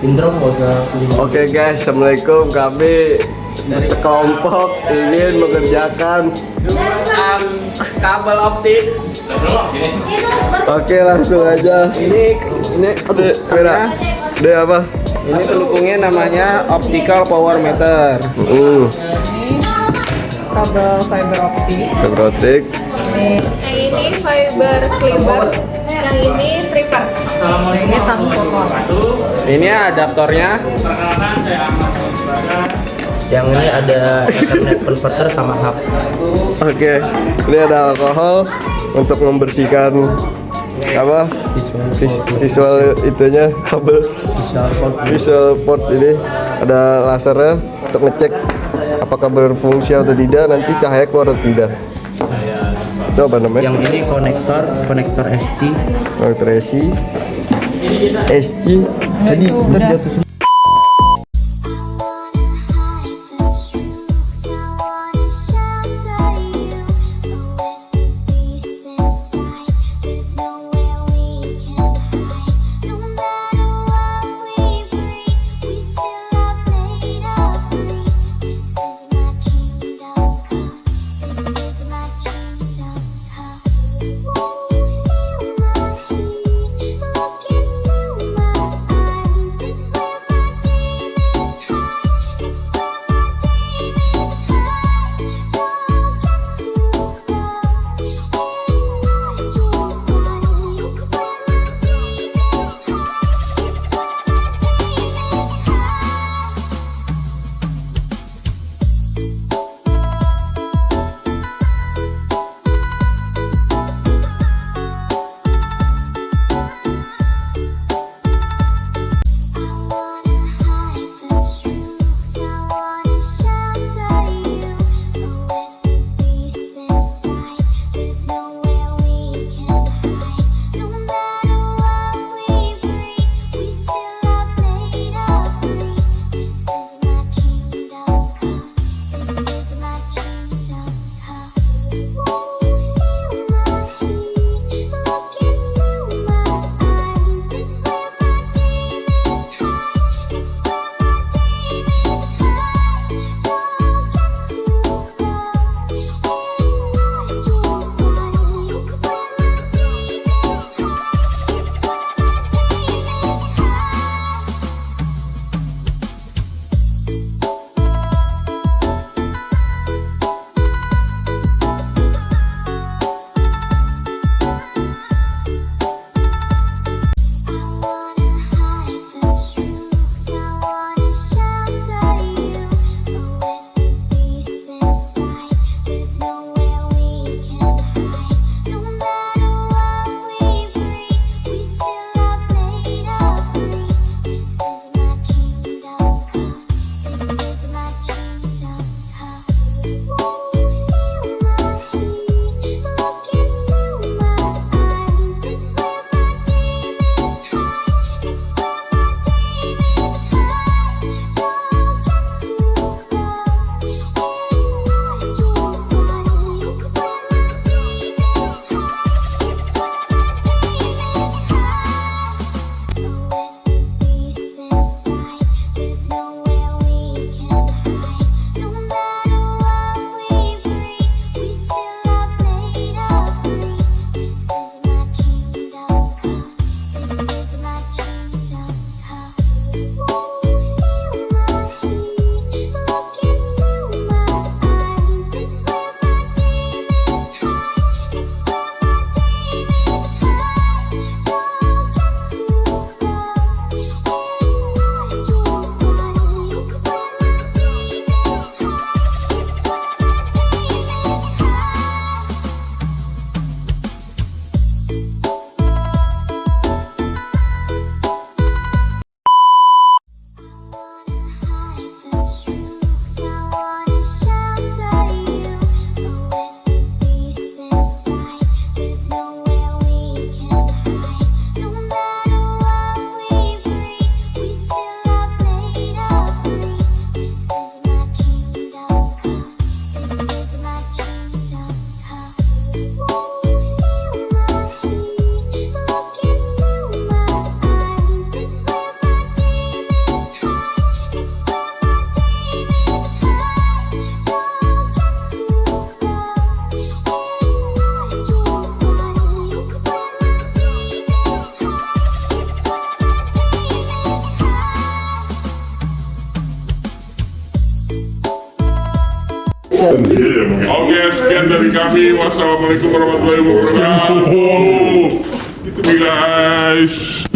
intro nggak usah. Oke guys, assalamualaikum. Kami sekelompok ingin mengerjakan Kabel optik. Oke, langsung aja. Ini Aduh, Vera. Dia apa? ini pendukungnya namanya optical power meter. Kabel fiber optik. Kabrotik. Yang ini fiber climber, yang ini stripper. Ini tang kotor. Ini adaptornya. Yang ini ada Ethernet converter sama hub. Oke, ini ada alkohol untuk membersihkan apa? Visual itunya kabel. Visual port ini ada lasernya untuk ngecek apakah berfungsi atau tidak, nanti cahaya keluar atau tidak. Itu apa namanya? Yang ini konektor SC. Konektor SC tadi terjatuh semua. bisa. Oke, sekian dari kami. Wassalamualaikum warahmatullahi wabarakatuh. Gitu guys.